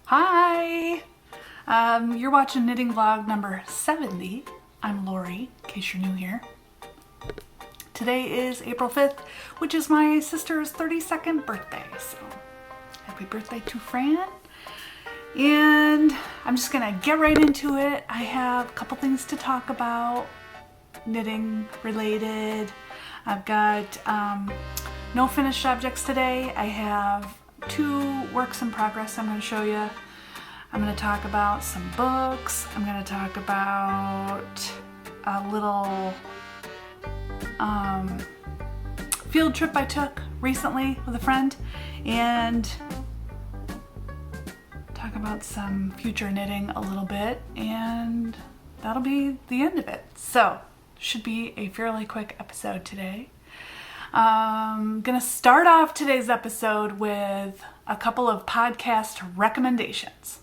Hi! You're watching knitting vlog number 70. I'm Lori, in case you're new here. Today is April 5th, which is my sister's 32nd birthday. So, happy birthday to Fran. And I'm just gonna get right into it. I have a couple things to talk about, knitting related. I've got no finished objects today. I have 2 works in progress I'm going to show you. I'm going to talk about some books. I'm going to talk about a little field trip I took recently with a friend, and talk about some future knitting a little bit, and that'll be the end of it. So, should be a fairly quick episode today. I'm gonna start off today's episode with a couple of podcast recommendations.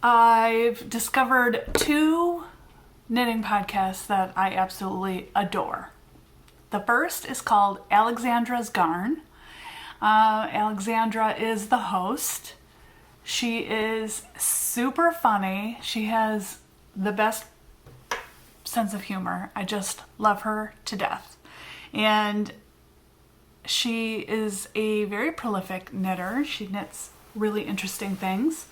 I've discovered 2 knitting podcasts that I absolutely adore. The first is called AlexandrasGarn. Alexandra is the host. She is super funny. She has the best sense of humor. I just love her to death. And she is a very prolific knitter. She knits really interesting things,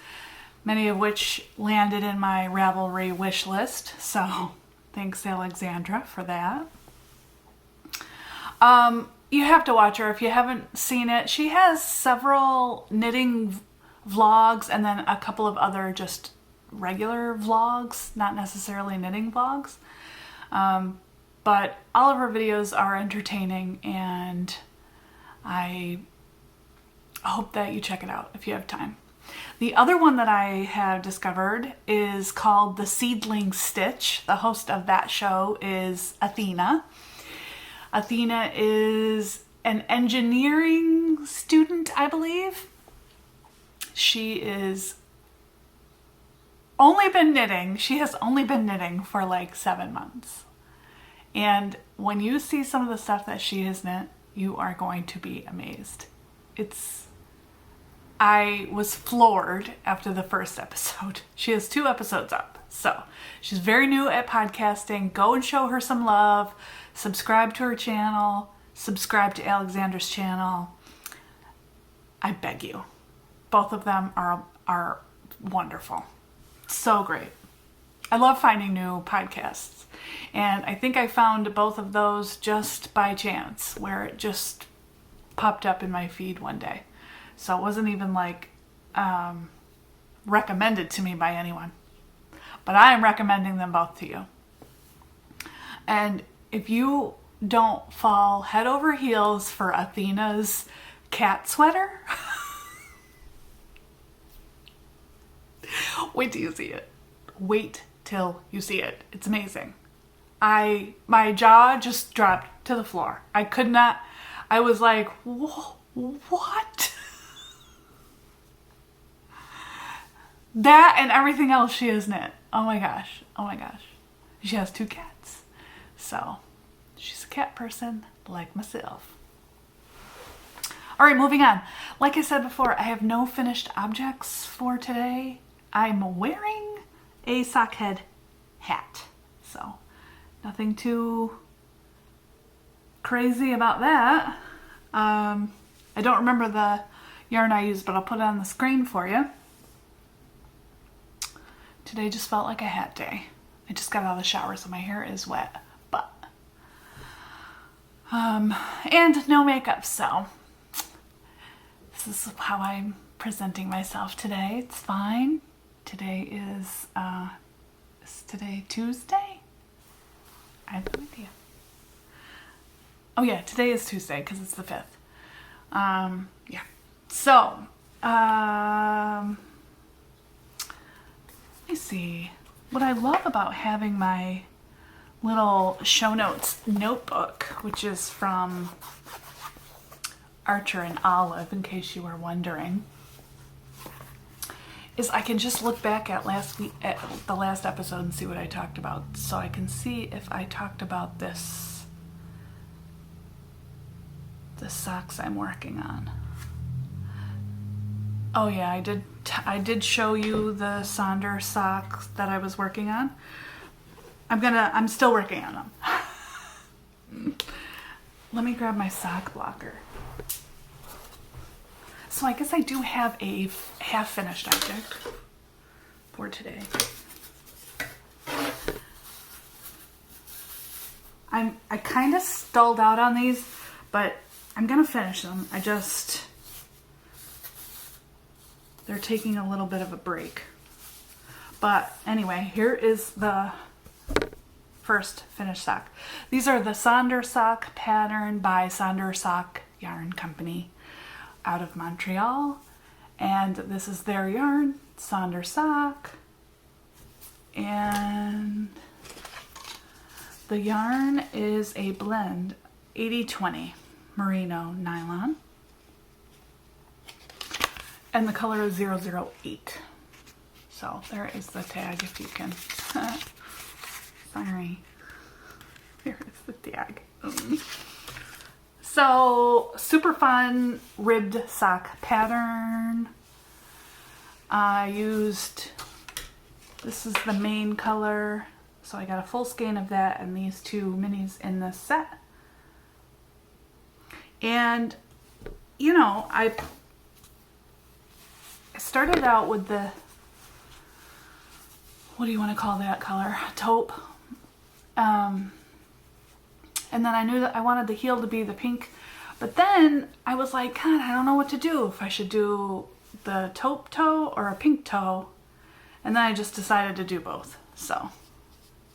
many of which landed in my Ravelry wish list. So thanks, Alexandra, for that. You have to watch her if you haven't seen it. She has several knitting vlogs and then a couple of other just regular vlogs, not necessarily knitting vlogs. But all of her videos are entertaining, and I hope that you check it out if you have time. The other one that I have discovered is called the Seedling Stitch. The host of that show is Athena. Athena is an engineering student, I believe. She has only been knitting for like 7 months. And when you see some of the stuff that she has knit, you are going to be amazed. I was floored after the first episode. She has 2 episodes up. So she's very new at podcasting. Go and show her some love. Subscribe to her channel. Subscribe to Alexandra's channel. I beg you. Both of them are wonderful. So great. I love finding new podcasts. And I think I found both of those just by chance, where it just popped up in my feed one day. So it wasn't even like recommended to me by anyone. But I am recommending them both to you. And if you don't fall head over heels for Athena's cat sweater, wait till you see it. Wait till you see it. It's amazing. My jaw just dropped to the floor. I was like, what? That and everything else she has knit. Oh my gosh. She has 2 cats. So, she's a cat person like myself. Alright, moving on. Like I said before, I have no finished objects for today. I'm wearing a Sockhead hat. So, nothing too crazy about that. I don't remember the yarn I used, but I'll put it on the screen for you. Today just felt like a hat day. I just got out of the shower, so my hair is wet. But, and no makeup, so this is how I'm presenting myself today. It's fine. Today is today Tuesday? I have no idea. Oh yeah, today is Tuesday because it's the 5th. Yeah. So, let me see. What I love about having my little show notes notebook, which is from Archer and Olive, in case you were wondering, is I can just look back at the last episode and see what I talked about. So I can see if I talked about this the socks I'm working on. Oh yeah, I did show you the Sonder socks that I was working on. I'm still working on them. Let me grab my sock blocker. So I guess I do have a half-finished object for today. I kind of stalled out on these, but I'm gonna finish them. They're taking a little bit of a break. But anyway, here is the first finished sock. These are the Sonder sock pattern by Sonder Sock Yarn Company out of Montreal. And this is their yarn, Sonder sock. And the yarn is a blend 80-20 merino nylon. And the color is 008. So there is the tag if you can. Sorry. Here is the tag. So super fun ribbed sock pattern. I used, this is the main color. So I got a full skein of that and these two minis in this set. And you know, I started out with the, what do you want to call that color? Taupe. And then I knew that I wanted the heel to be the pink, but then I was like, God, I don't know what to do, if I should do the taupe toe or a pink toe. And then I just decided to do both. So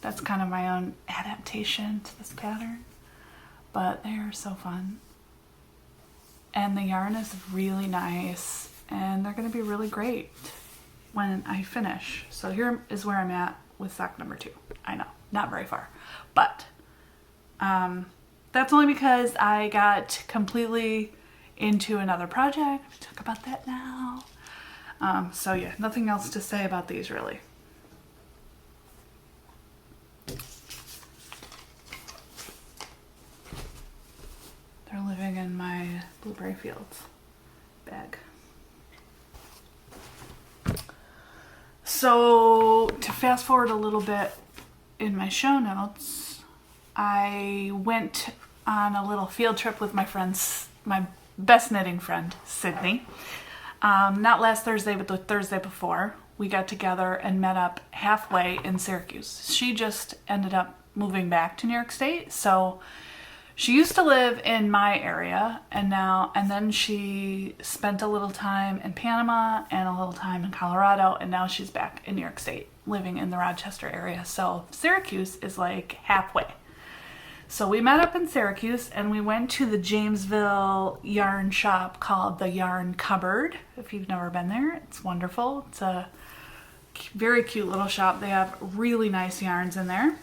that's kind of my own adaptation to this pattern, but they are so fun. And the yarn is really nice and they're going to be really great when I finish. So here is where I'm at with sock number 2. I know, not very far, but that's only because I got completely into another project. We'll talk about that now. So yeah, nothing else to say about these really. They're living in my blueberry fields bag. So to fast forward a little bit in my show notes, I went on a little field trip with my friends, my best knitting friend, Sydney. Not last Thursday, but the Thursday before. We got together and met up halfway in Syracuse. She just ended up moving back to New York State. So she used to live in my area and then she spent a little time in Panama and a little time in Colorado, and now she's back in New York State living in the Rochester area. So Syracuse is like halfway. So we met up in Syracuse and we went to the Jamesville yarn shop called the Yarn Cupboard. If you've never been there, it's wonderful. It's a very cute little shop. They have really nice yarns in there.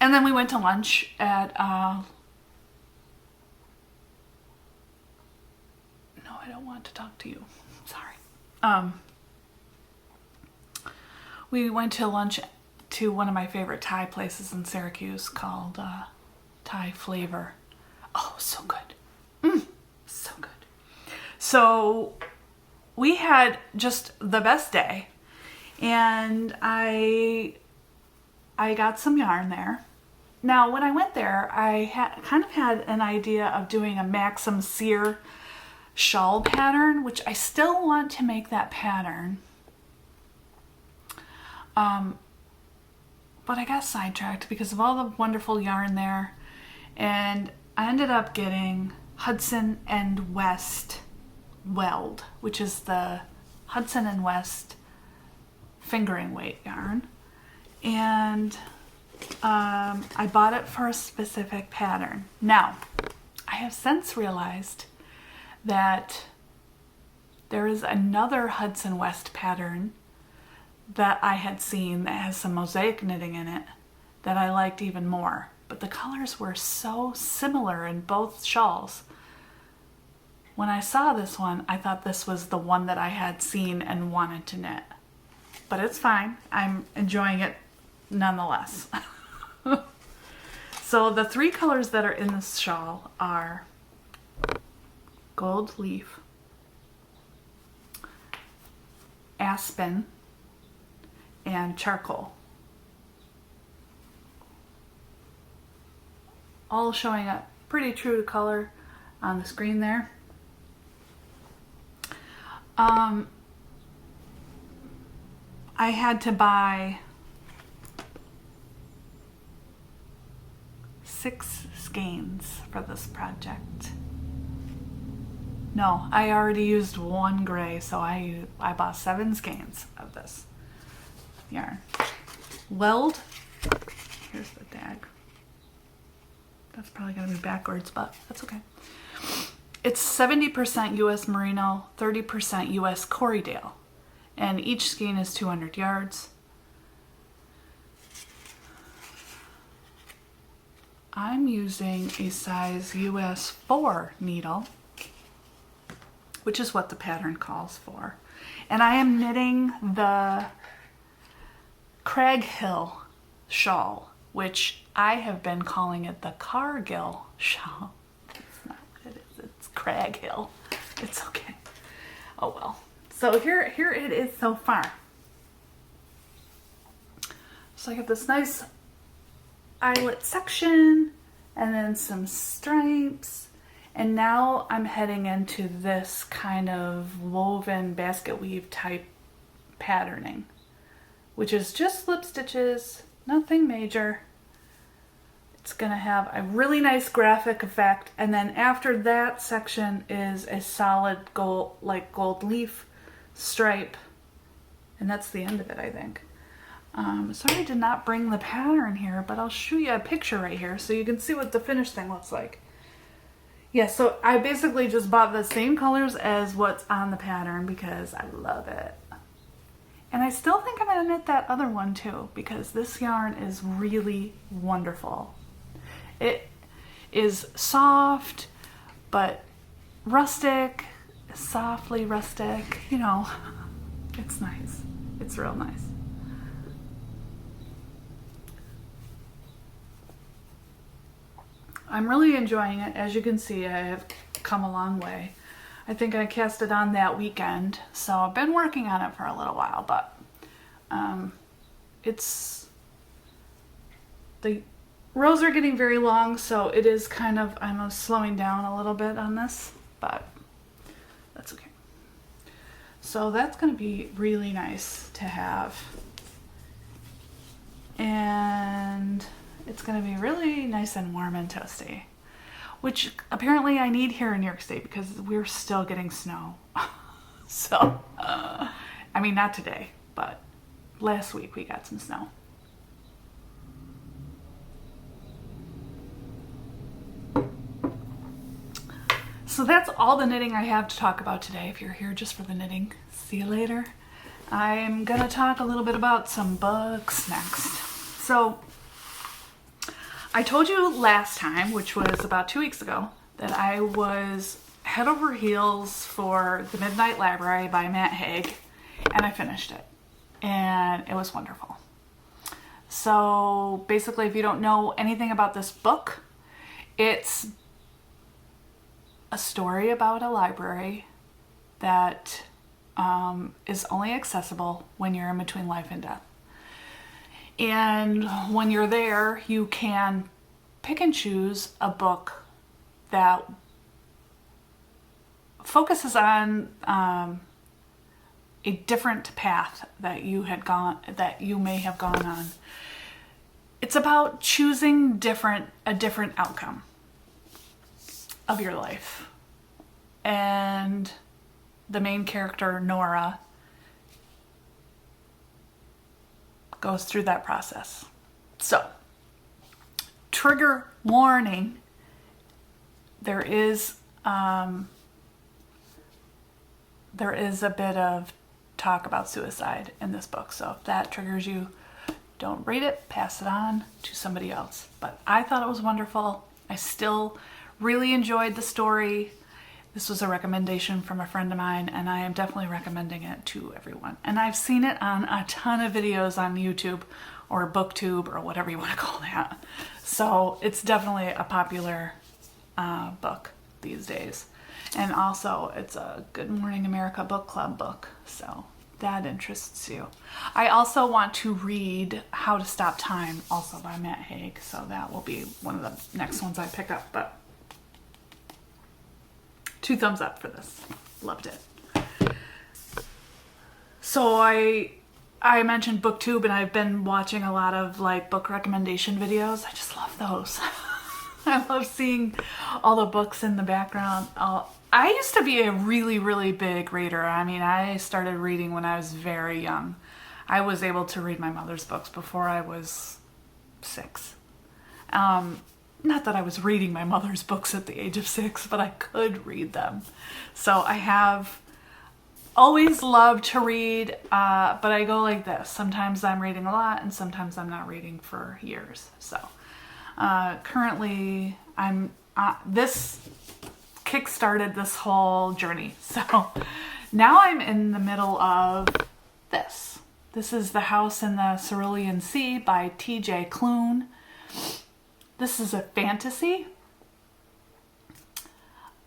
And then we went to lunch at, no, I don't want to talk to you. Sorry. We went to lunch to one of my favorite Thai places in Syracuse called Thai Flavor. Oh, so good. So good. So we had just the best day, and I got some yarn there. Now, when I went there, I kind of had an idea of doing a Maxim Cyr shawl pattern, which I still want to make that pattern. But I got sidetracked because of all the wonderful yarn there, and I ended up getting Hudson and West Weld, which is the Hudson and West fingering weight yarn. And I bought it for a specific pattern. Now, I have since realized that there is another Hudson West pattern that I had seen that has some mosaic knitting in it that I liked even more. But the colors were so similar in both shawls. When I saw this one, I thought this was the one that I had seen and wanted to knit. But it's fine. I'm enjoying it nonetheless. So the three colors that are in this shawl are Gold Leaf, Aspen, and Charcoal. All showing up pretty true to color on the screen there. I had to buy 6 skeins for this project. No, I already used 1 gray, so I bought 7 skeins of this yarn. Weld, here's the tag. That's probably gonna be backwards, but that's okay. It's 70% US Merino, 30% US Corriedale, and each skein is 200 yards. I'm using a size US 4 needle, which is what the pattern calls for. And I am knitting the Craghill shawl, which I have been calling it the Craghill shawl. It's not what it is, it's Craghill. It's okay. Oh well. So here it is so far. So I have this nice eyelet section and then some stripes. And now I'm heading into this kind of woven basket weave type patterning, which is just slip stitches, nothing major. It's gonna have a really nice graphic effect, and then after that section is a solid gold, like gold leaf stripe, and that's the end of it, I think. Sorry I did not bring the pattern here, but I'll show you a picture right here so you can see what the finished thing looks like. Yeah, so I basically just bought the same colors as what's on the pattern because I love it. And I still think I'm gonna knit that other one too, because this yarn is really wonderful. It is soft, but rustic, softly rustic, you know, it's nice. It's real nice. I'm really enjoying it. As you can see, I have come a long way. I think I cast it on that weekend, so I've been working on it for a little while, but the rows are getting very long, so it is kind of, I'm slowing down a little bit on this, but that's okay. So that's going to be really nice to have, and it's going to be really nice and warm and toasty, which apparently I need here in New York State because we're still getting snow. So, I mean, not today, but last week we got some snow. So that's all the knitting I have to talk about today. If you're here just for the knitting, see you later. I'm gonna talk a little bit about some books next. So I told you last time, which was about 2 weeks ago, that I was head over heels for The Midnight Library by Matt Haig, and I finished it, and it was wonderful. So basically, if you don't know anything about this book, it's a story about a library that is only accessible when you're in between life and death. And when you're there, you can pick and choose a book that focuses on a different path that you may have gone on. It's about choosing a different outcome of your life. And the main character, Nora, goes through that process. So, trigger warning, there is a bit of talk about suicide in this book. So if that triggers you, don't read it, pass it on to somebody else. But I thought it was wonderful. I still really enjoyed the story. This was a recommendation from a friend of mine, and I am definitely recommending it to everyone. And I've seen it on a ton of videos on YouTube or booktube or whatever you want to call that. So it's definitely a popular book these days. And also it's a Good Morning America book club book, so that interests you. I also want to read How to Stop Time, also by Matt Haig, so that will be one of the next ones I pick up. But 2 thumbs up for this. Loved it. So I mentioned BookTube, and I've been watching a lot of like book recommendation videos. I just love those. I love seeing all the books in the background. I used to be a really, really big reader. I mean, I started reading when I was very young. I was able to read my mother's books before I was 6. Not that I was reading my mother's books at the age of 6, but I could read them. So I have always loved to read, but I go like this. Sometimes I'm reading a lot, and sometimes I'm not reading for years. So currently, this kickstarted this whole journey. So now I'm in the middle of this. This is The House in the Cerulean Sea by T.J. Klune. This is a fantasy.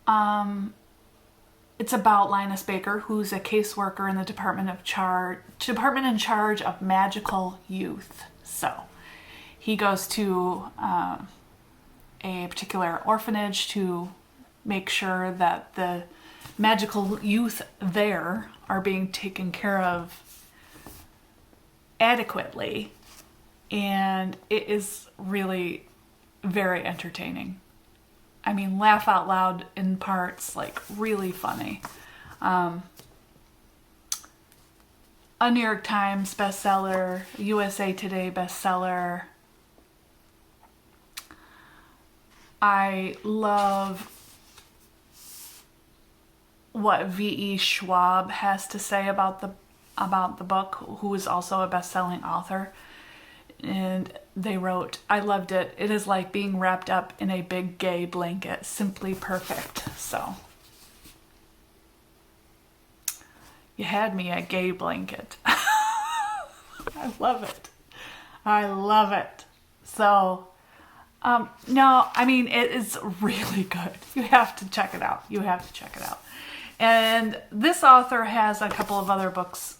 It's about Linus Baker, who's a caseworker in the department in charge of magical youth. So he goes to a particular orphanage to make sure that the magical youth there are being taken care of adequately. And it is really very entertaining. I mean, laugh out loud in parts, like really funny. A New York Times bestseller, USA Today bestseller. I love what V.E. Schwab has to say about the book, who is also a best-selling author. And they wrote, "I loved it. It is like being wrapped up in a big gay blanket. Simply perfect." So you had me at gay blanket. I love it. I love it. So no, I mean, it is really good. You have to check it out. You have to check it out. And this author has a couple of other books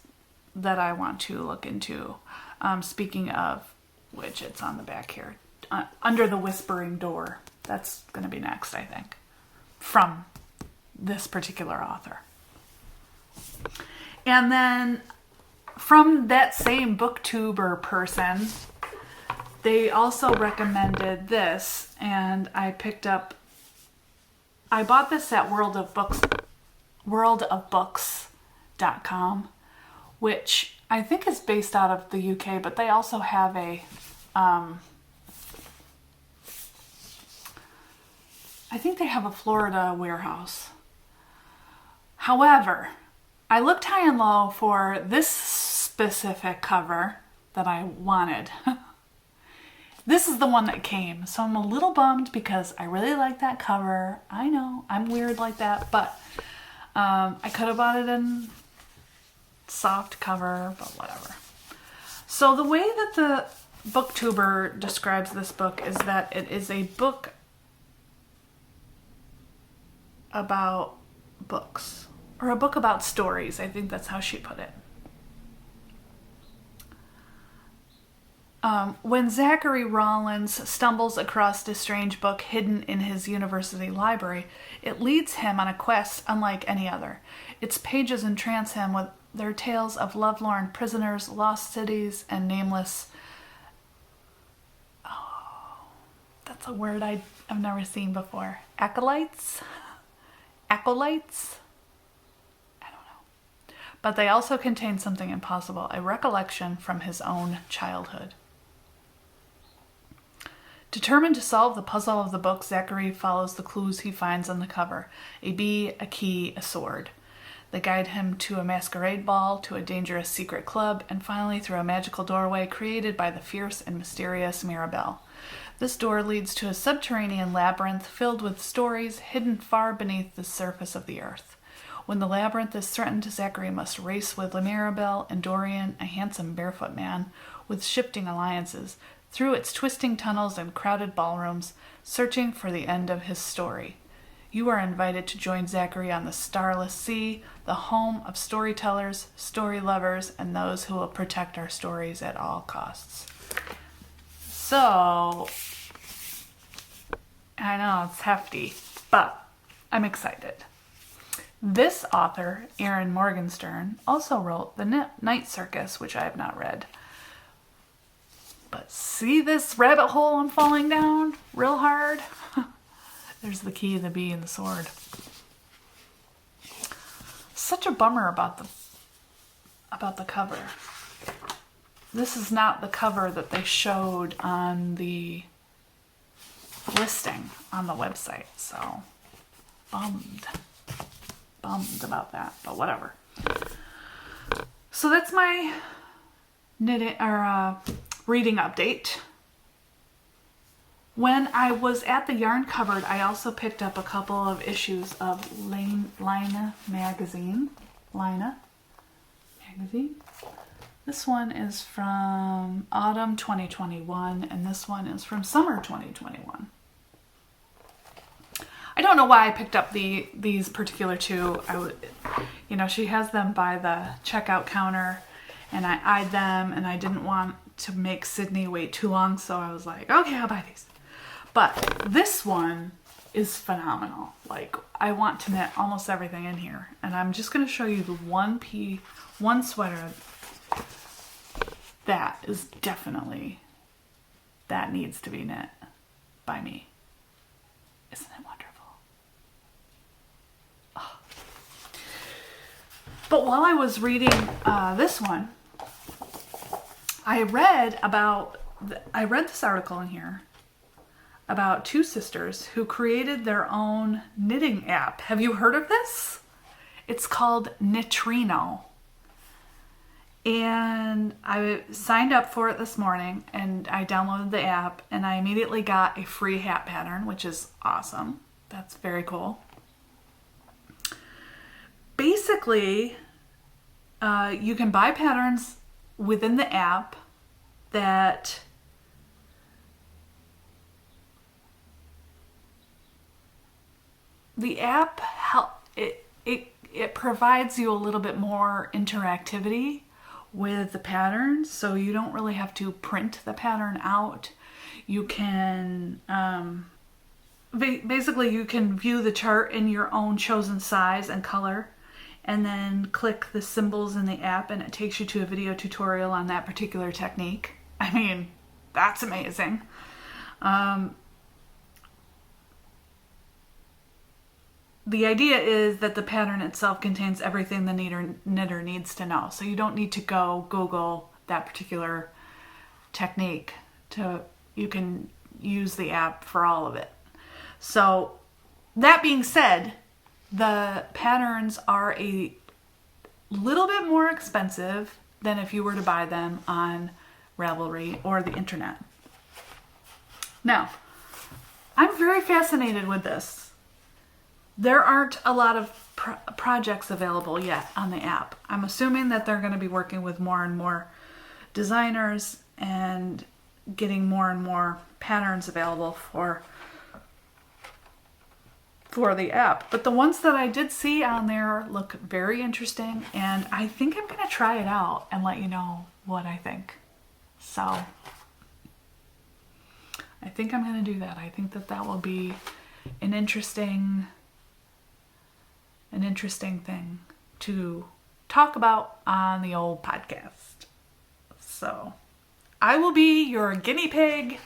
that I want to look into. Speaking of which, it's on the back here. Under the Whispering Door. That's going to be next, I think, from this particular author. And then from that same booktuber person, they also recommended this, and I bought this at worldofbooks.com, which I think is based out of the UK, but they also have I think they have a Florida warehouse. However, I looked high and low for this specific cover that I wanted. This is the one that came, so I'm a little bummed because I really like that cover. I know, I'm weird like that, but I could have bought it in soft cover, but whatever. So the way that the booktuber describes this book is that it is a book about books, or a book about stories. I think that's how she put it. When Zachary Rollins stumbles across a strange book hidden in his university library, it leads him on a quest unlike any other. Its pages entrance him with their tales of lovelorn prisoners, lost cities, and nameless... Oh, that's a word I've never seen before. Acolytes? Acolytes? I don't know. But they also contain something impossible, a recollection from his own childhood. Determined to solve the puzzle of the book, Zachary follows the clues he finds on the cover. A bee, a key, a sword. They guide him to a masquerade ball, to a dangerous secret club, and finally through a magical doorway created by the fierce and mysterious Mirabelle. This door leads to a subterranean labyrinth filled with stories hidden far beneath the surface of the earth. When the labyrinth is threatened, Zachary must race with Mirabelle and Dorian, a handsome barefoot man, with shifting alliances, through its twisting tunnels and crowded ballrooms, searching for the end of his story. You are invited to join Zachary on the Starless Sea, the home of storytellers, story lovers, and those who will protect our stories at all costs. So, I know it's hefty, but I'm excited. This author, Erin Morgenstern, also wrote The Night Circus, which I have not read. But see this rabbit hole I'm falling down real hard? There's the key, the bee, and the sword. Such a bummer about the cover. This is not the cover that they showed on the listing on the website, so bummed about that, but whatever. So that's my knitting or reading update. When I was at the Yarn Cupboard, I also picked up a couple of issues of Laine Magazine. Laine Magazine. This one is from autumn 2021, and this one is from summer 2021. I don't know why I picked up these particular two. She has them by the checkout counter, and I eyed them, and I didn't want to make Sydney wait too long, so I was like, okay, I'll buy these. But this one is phenomenal. Like, I want to knit almost everything in here, and I'm just going to show you the one sweater that is definitely, that needs to be knit by me. Isn't it wonderful? Oh. But while I was reading this one, I read this article in here about two sisters who created their own knitting app. Have you heard of this? It's called Knitrino. And I signed up for it this morning, and I downloaded the app, and I immediately got a free hat pattern, which is awesome. That's very cool. Basically, you can buy patterns within the app that the app it provides you a little bit more interactivity with the patterns, so you don't really have to print the pattern out. You can basically you can view the chart in your own chosen size and color, and then click the symbols in the app, and it takes you to a video tutorial on that particular technique. I mean, that's amazing. The idea is that the pattern itself contains everything the knitter needs to know. So you don't need to go Google that particular technique. You can use the app for all of it. So that being said, the patterns are a little bit more expensive than if you were to buy them on Ravelry or the internet. Now, I'm very fascinated with this. There aren't a lot of projects available yet on the app. I'm assuming that they're going to be working with more and more designers and getting more and more patterns available for the app. But the ones that I did see on there look very interesting, and I think I'm going to try it out and let you know what I think. So I think I'm going to do that. I think that will be an interesting thing to talk about on the old podcast. So I will be your guinea pig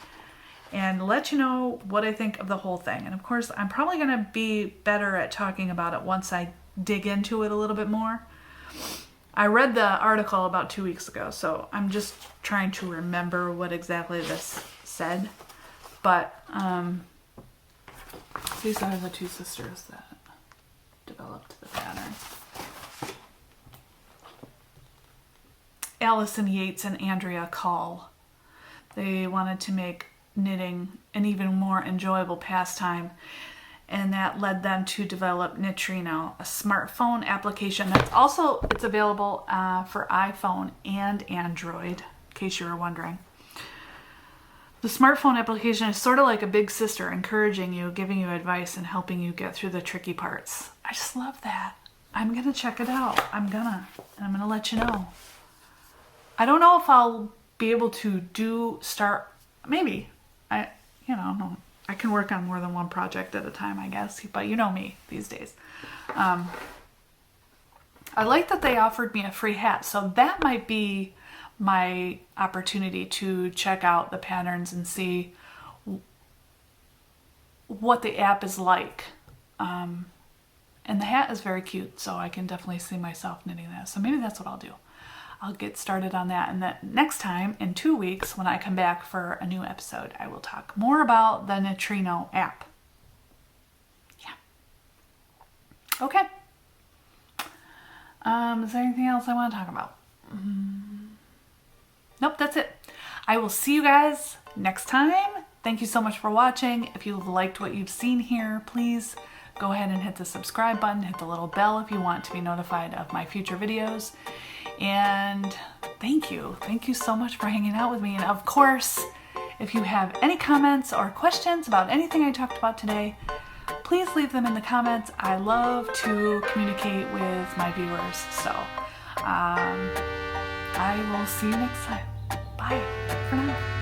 and let you know what I think of the whole thing. And of course, I'm probably going to be better at talking about it once I dig into it a little bit more. I read the article about 2 weeks ago, so I'm just trying to remember what exactly this said. But these are the two sisters that developed the pattern. Allison Yates and Andrea Call. They wanted to make knitting an even more enjoyable pastime, and that led them to develop Knitrino, a smartphone application it's available for iPhone and Android. case you were wondering. The smartphone application is sort of like a big sister, encouraging you, giving you advice, and helping you get through the tricky parts. I just love that. I'm gonna check it out. I'm gonna let you know. I don't know if I'll be able to maybe. I can work on more than one project at a time, I guess, but you know me these days. I like that they offered me a free hat, so that might be my opportunity to check out the patterns and see what the app is like. And the hat is very cute, so I can definitely see myself knitting that. So maybe that's what I'll do. I'll get started on that, and that next time, in 2 weeks, when I come back for a new episode, I will talk more about the Knitrino app. Yeah. Okay. Is there anything else I want to talk about? Nope, that's it. I will see you guys next time. Thank you so much for watching. If you've liked what you've seen here, please go ahead and hit the subscribe button, hit the little bell if you want to be notified of my future videos. And thank you. Thank you so much for hanging out with me. And of course, if you have any comments or questions about anything I talked about today, please leave them in the comments. I love to communicate with my viewers. So I will see you next time. Bye for now.